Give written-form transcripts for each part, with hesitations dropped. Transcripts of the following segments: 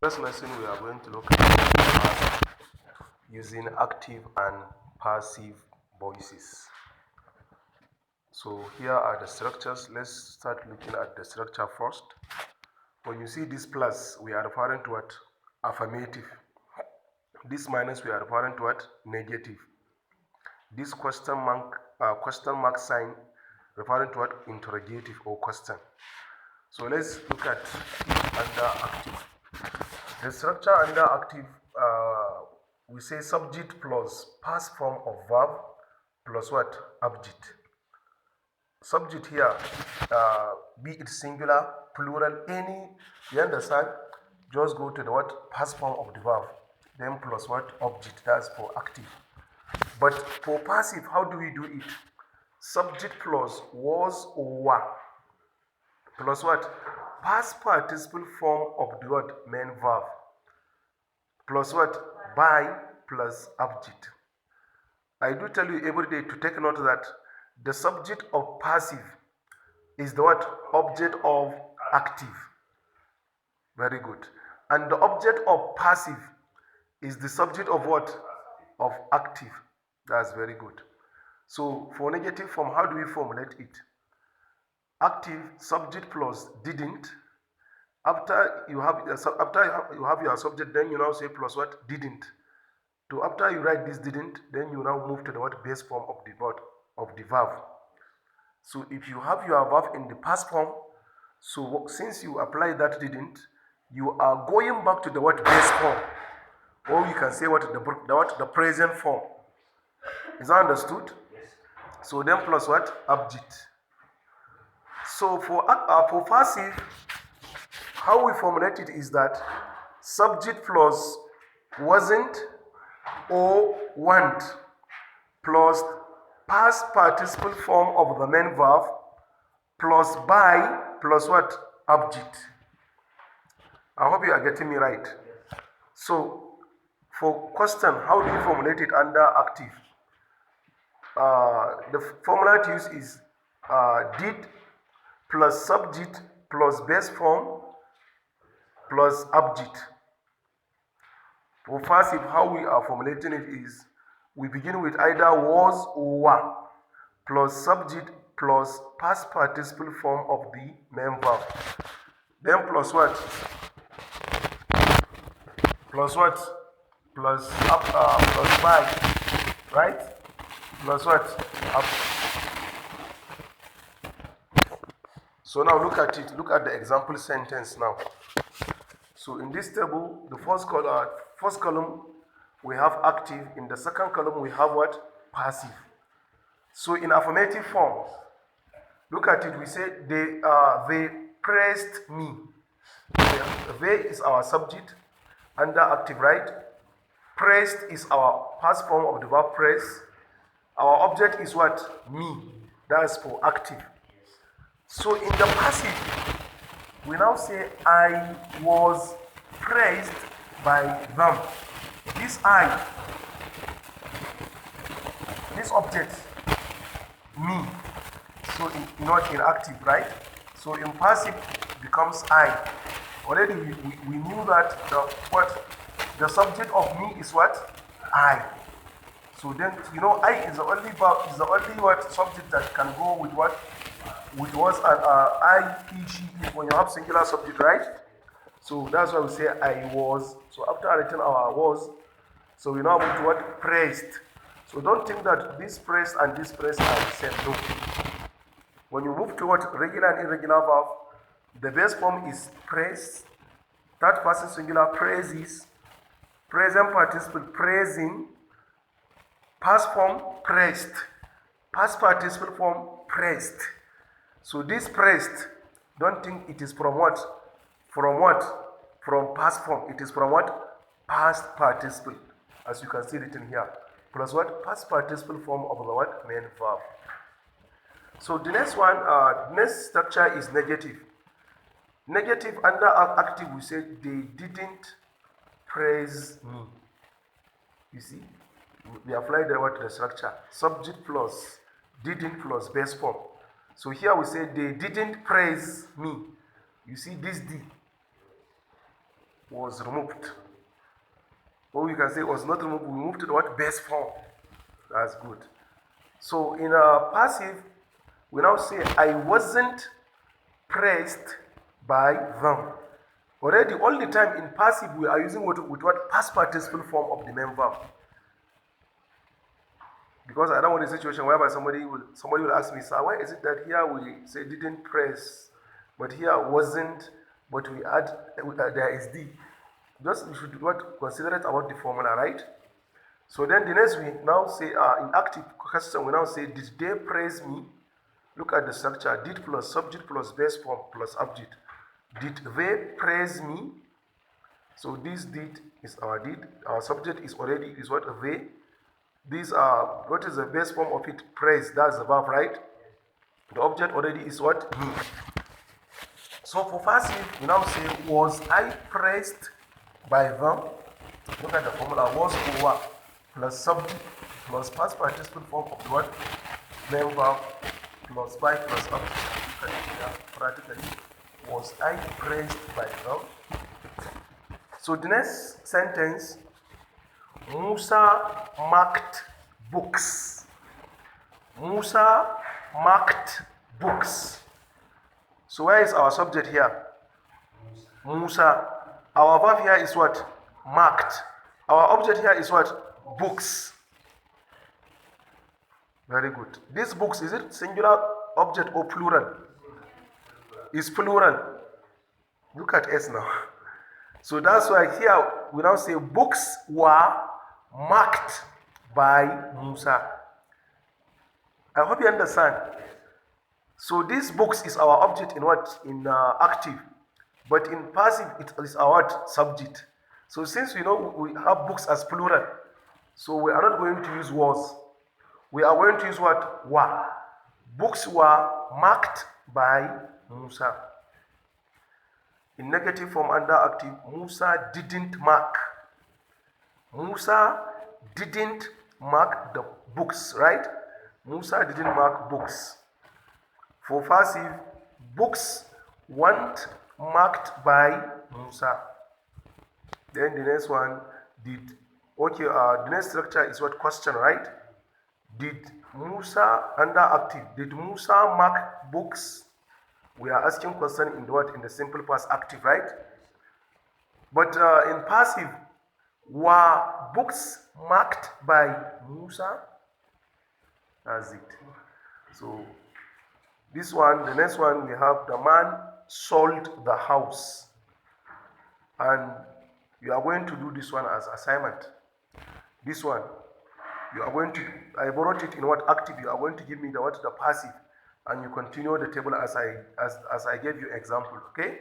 This lesson we are going to look at using active and passive voices. So here are the structures. Let's start looking at the structure first. When you see this plus, we are referring to what? Affirmative. This minus, we are referring to what? Negative. This question mark sign referring to what? Interrogative or question. So let's look at under active. The structure under active, we say subject plus past form of verb plus what? Object. Subject here, be it singular, plural, any, you understand? Just go to the what? Past form of the verb, then plus what? Object. That's for active. But for passive, how do we do it? Subject plus was or were plus what? Past participle form of the word main verb plus what? By plus object. I do tell you every day to take note that the subject of passive is the what? Object of active. Very good. And the object of passive is the subject of what? Of active. That's very good. So for negative form, how do we formulate it? Active subject plus didn't. After you have your subject, then you now say plus what? Didn't. So after you write this didn't, then you now move to the what? Base form of the verb. So if you have your verb in the past form, so since you apply that didn't, you are going back to the what? Base form, or you can say what? The present form. Is that understood? Yes. So then plus what? Object. So for passive, how we formulate it is that subject plus wasn't or want plus past participle form of the main verb plus by plus what? Object. I hope you are getting me right. So for question, how do you formulate it under active? The formula to use is did plus subject plus base form plus object. For passive, how we are formulating it is we begin with either was or were plus subject plus past participle form of the main verb. Then plus what? Plus what? Plus by, right? Plus what? Up. So now look at it. Look at the example sentence now. So in this table, the first column we have active. In the second column we have what? Passive. So in affirmative form, look at it. We say they praised me. They is our subject under active, right? Praised is our past form of the verb praise. Our object is what? Me. That's for active. So in the passive, we now say I was praised by them. This I, this object, me. So not in active, right? So in passive becomes I. Already we knew that the subject of me is what? I. So then I is the only what subject that can go with what? With was and I, he, she when you have singular subject, right? So that's why we say I was. So after writing our was, so we now move to what? Praised. So don't think that this praised and this praised are the same. No. When you move to what? Regular and irregular verb, the base form is praise, third person singular praises, present participle praising, past form praised, past participle form praised. So this praised, don't think it is from what? From what? From past form. It is from what? Past participle. As you can see written here. Plus what? Past participle form of the what? Main verb. So the next one, next structure is negative. Negative under active, we say they didn't praise me. You see? We apply the what? The structure. Subject plus didn't plus base form. So here we say they didn't praise me. You see this D. was removed. Or we can say was not removed, we moved to the what? Base form. That's good. So in a passive, we now say I wasn't praised by them. Already all the time in passive we are using with what? Past participle form of the main verb. Because I don't want a situation whereby somebody will ask me, sir, why is it that here we say didn't praise, but here wasn't, but we add there is the. Just you should what consider it about the formula, right? So then the next we now say in active question we now say did they praise me? Look at the structure. Did plus subject plus base form plus object. Did they praise me? So this did is our did. Our subject is already is what? They. These are what is the base form of it? Praise. That's the verb, right? The object already is what? Me. So for passive, we now say was I praised by them? Look at the formula. Was over plus subject plus past participle form of the word main verb plus by plus object. Look at it here. Practically, was I praised by them? So the next sentence, Musa marked books. Musa marked books. So where is our subject here? Musa. Our verb here is what? Marked. Our object here is what? Books. Very good. These books, is it singular object or plural? It's plural. Look at S now. So that's why here we now say books were marked by Musa. I hope you understand. So these books is our object in what? In active. But in passive, it is our what? Subject. So since we know we have books as plural, so we are not going to use was. We are going to use what? Were. Books were marked by Musa. In negative form under active, Musa didn't mark. Musa didn't mark the books, right? Musa didn't mark books. For passive, books weren't marked by Musa. Then the next one, the next structure is what? Question, right? Did Musa, under active, did Musa mark books? We are asking question in the what? In the simple past active, right? But in passive, were books marked by Musa? That's it. So this one, the next one, we have the man sold the house. And you are going to do this one as assignment. This one, you are going to, I borrowed it in what? Active. You are going to give me the what? The passive. And you continue the table as I gave you example, okay?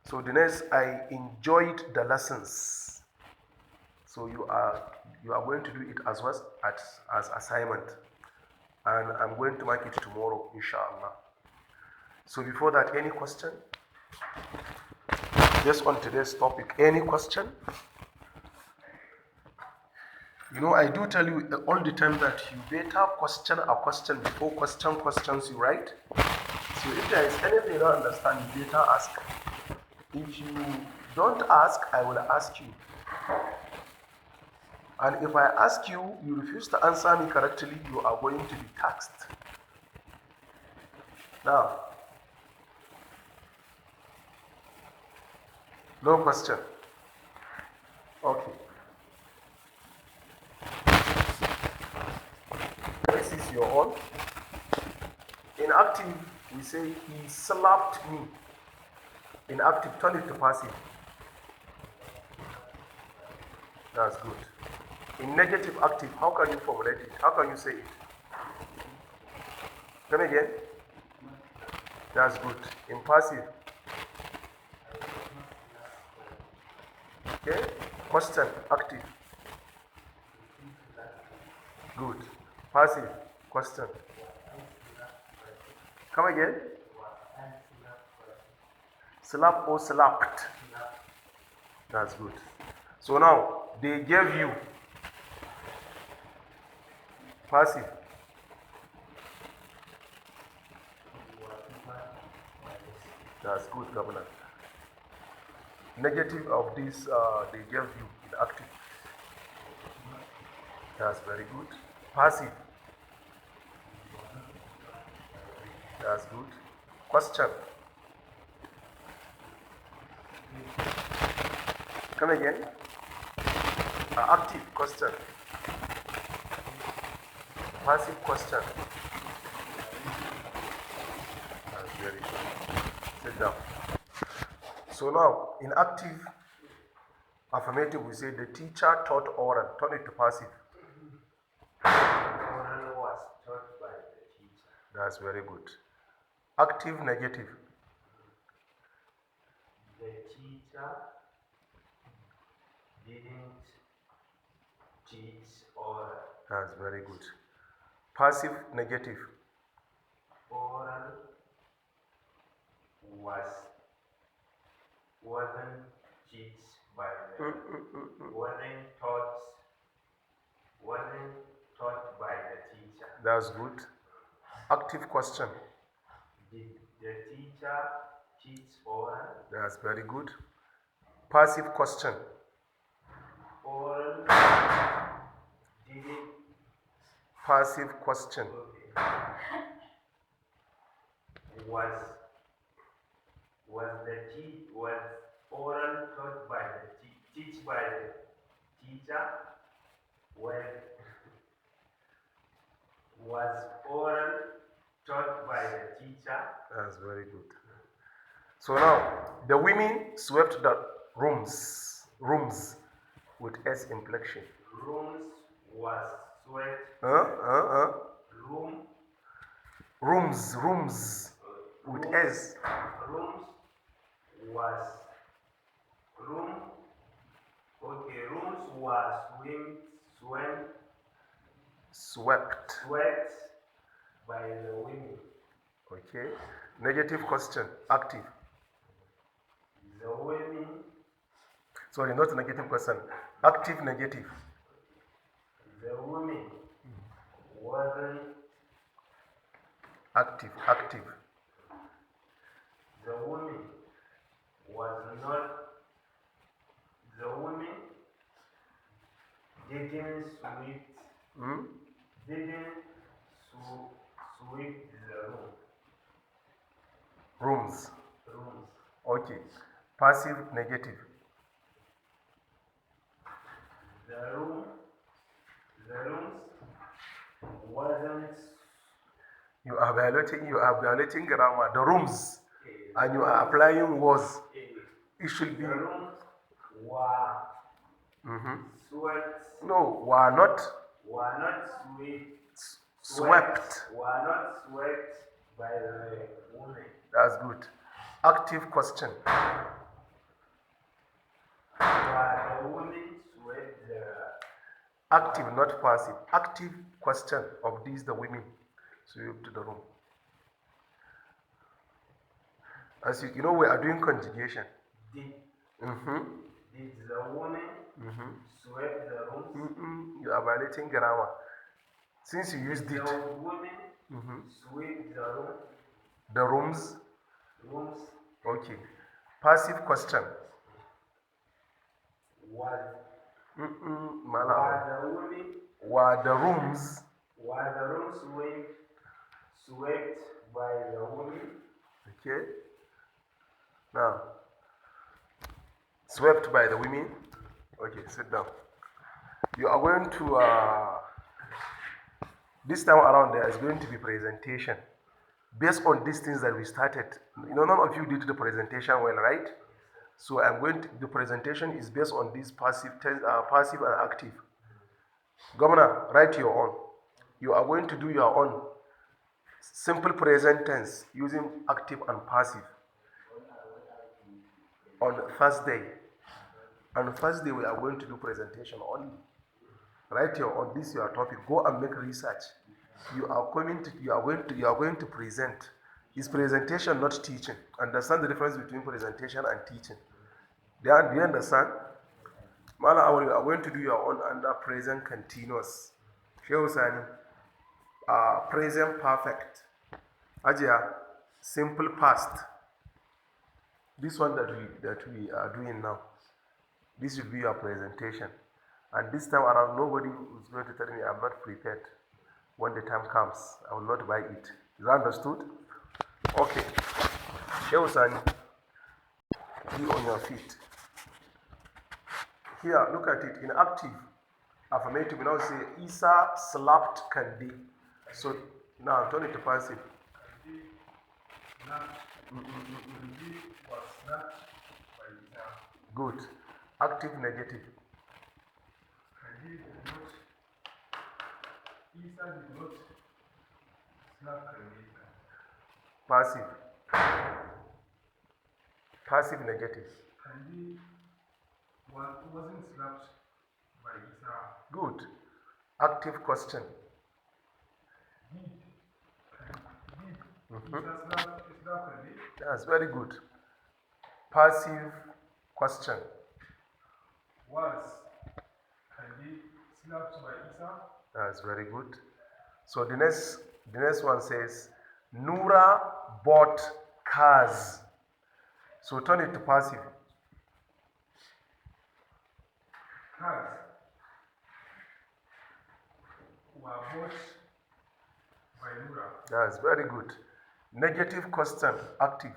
So the next, I enjoyed the lessons. So you are going to do it as well as assignment. And I'm going to make it tomorrow, inshallah. So before that, any question? Just on today's topic, any question? You know, I do tell you all the time that you better question a question before questions you write. So if there is anything you don't understand, you better ask. If you don't ask, I will ask you. And if I ask you, you refuse to answer me correctly, you are going to be taxed. Now, no question. Okay. This is your own. In active, we say he slapped me. In active, turn it to passive. That's good. In negative active, how can you formulate it? How can you say it? Come again. That's good. In passive. Okay. Question active. Good. Passive. Question. Come again. Slap or slapped. That's good. So now they gave you. Passive. That's good, Governor. Negative of this they gave you in active. That's very good. Passive. That's good. Question. Come again. Active question. Passive question. That's very good. Sit down. So now, in active affirmative, we say the teacher taught oral. Turn it to passive. Oral was taught by the teacher. That's very good. Active negative. The teacher didn't teach oral. That's very good. Passive negative. Oral wasn't taught by the wasn't taught by the teacher. That's good. Active question. Did the teacher teach oral? That's very good. Passive question. Oral didn't. Passive question. Okay. Was oral taught by the teach by the teacher? Well, was oral taught by the teacher? That's very good. So now the women swept the rooms with S inflection. Rooms was swept. Rooms with S. Rooms was swept by the women. Okay. Negative question. Active. The women. Sorry, not negative question. Active negative. The women wasn't active. The woman was not. The woman didn't sweep. Didn't sweep the room. Rooms. Rooms. Okay. Passive negative. The rooms wasn't. You are violating grammar. The rooms, and you are applying was. It should be. The rooms were swept. No, were not. Were not Swept. Were not swept by the woman. That's good. Active question. Were the women swept the. Active, not passive. Active question of these the women swept the room. As you know, we are doing conjugation. Did the woman sweep the rooms? You are violating grammar. Since you used did it. The woman sweep the room? The rooms? Rooms. Okay. Passive question. Were the rooms? Were the rooms swept by the woman? Okay. Now, swept by the women. Okay, sit down. You are going to, this time around there is going to be presentation. Based on these things that we started, none of you did the presentation well, right? So the presentation is based on this passive and active. Governor, write your own. You are going to do your own simple present tense using active and passive on Thursday. On Thursday we are going to do presentation only. Write your own. This is your topic. Go and make research. You are going to present. Is presentation, not teaching. Understand the difference between presentation and teaching. Do you understand? Mala Awal, you are going to do your own under present continuous. Shehu Sani, present perfect. Ajia, simple past. This one that we are doing now, this will be your presentation. And this time around, nobody is going to tell me I'm not prepared. When the time comes, I will not buy it. Is that understood? Okay. Shehu-san, be on your feet. Here, look at it. In active affirmative, we now say Isa slapped Kandi. So now turn it to passive. Kandi slapped. Kandi was slapped by Isa. Good. Active negative. Kandi did not. Isa did not slap Kandi. Passive. Passive negative. Kandi wasn't slapped by Isa. Good. Active question. Did Isa slap Kandi? That's very good. Passive question. Was Kandi slapped by Isa? That's very good. So the next one says Nura bought cars. So turn it to passive. Cars were bought by Nura. That's very good. Negative question, active.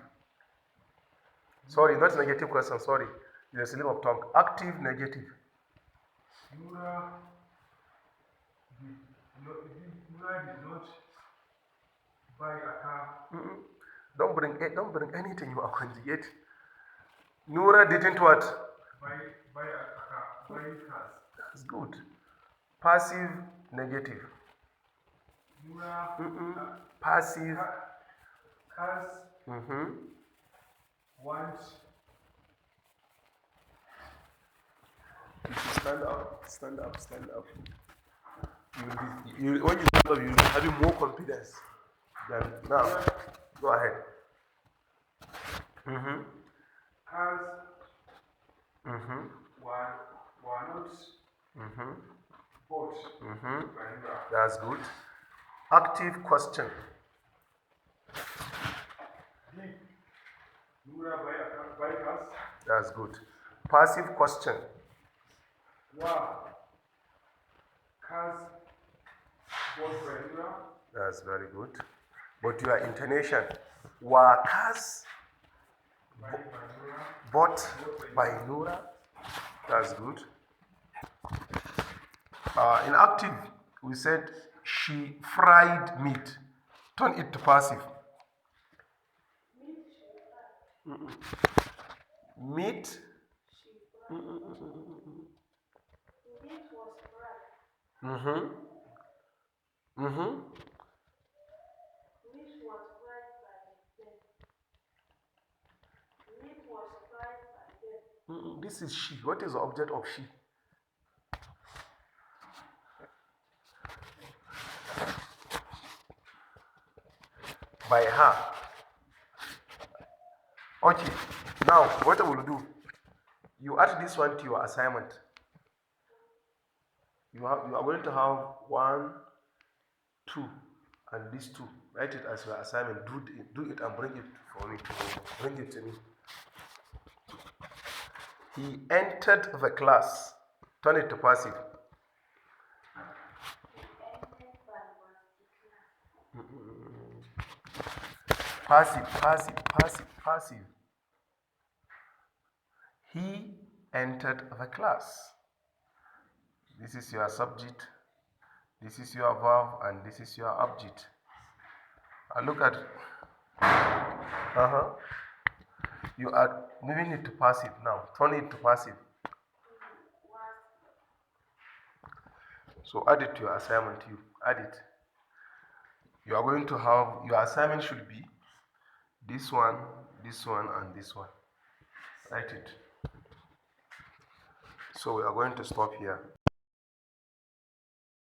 Sorry, not negative question, sorry. It's a slip of tongue. Active, negative. Nura did not buy a car. Don't bring anything you are conjugate. Nura didn't what? Buy a car. Buy cars. That's good. Passive, negative. Nura Passive. cars want. Stand up. When you stand up, you will be having more confidence. Now, go ahead. Cars were not bought by Nura. That's good. Active question. Did Nura buy cars? That's good. Passive question. Were cars bought by Nura? That's very good. But your intonation. Were cars bought by Nura? That's good. In active, we said she fried meat. Turn it to passive. Meat. This is she. What is the object of she? By her. Okay. Now, what I will do? You add this one to your assignment. You are going to have 1, 2, and these 2. Write it as your assignment. Do it and bring it for me. Bring it to me. He entered the class. Turn it to passive. Passive. He entered the class. This is your subject, this is your verb, and this is your object. And look at you are moving it to passive now. Turn it to passive. So add it to your assignment. You add it. You are going to have your assignment should be this one, and this one. Write it. So we are going to stop here.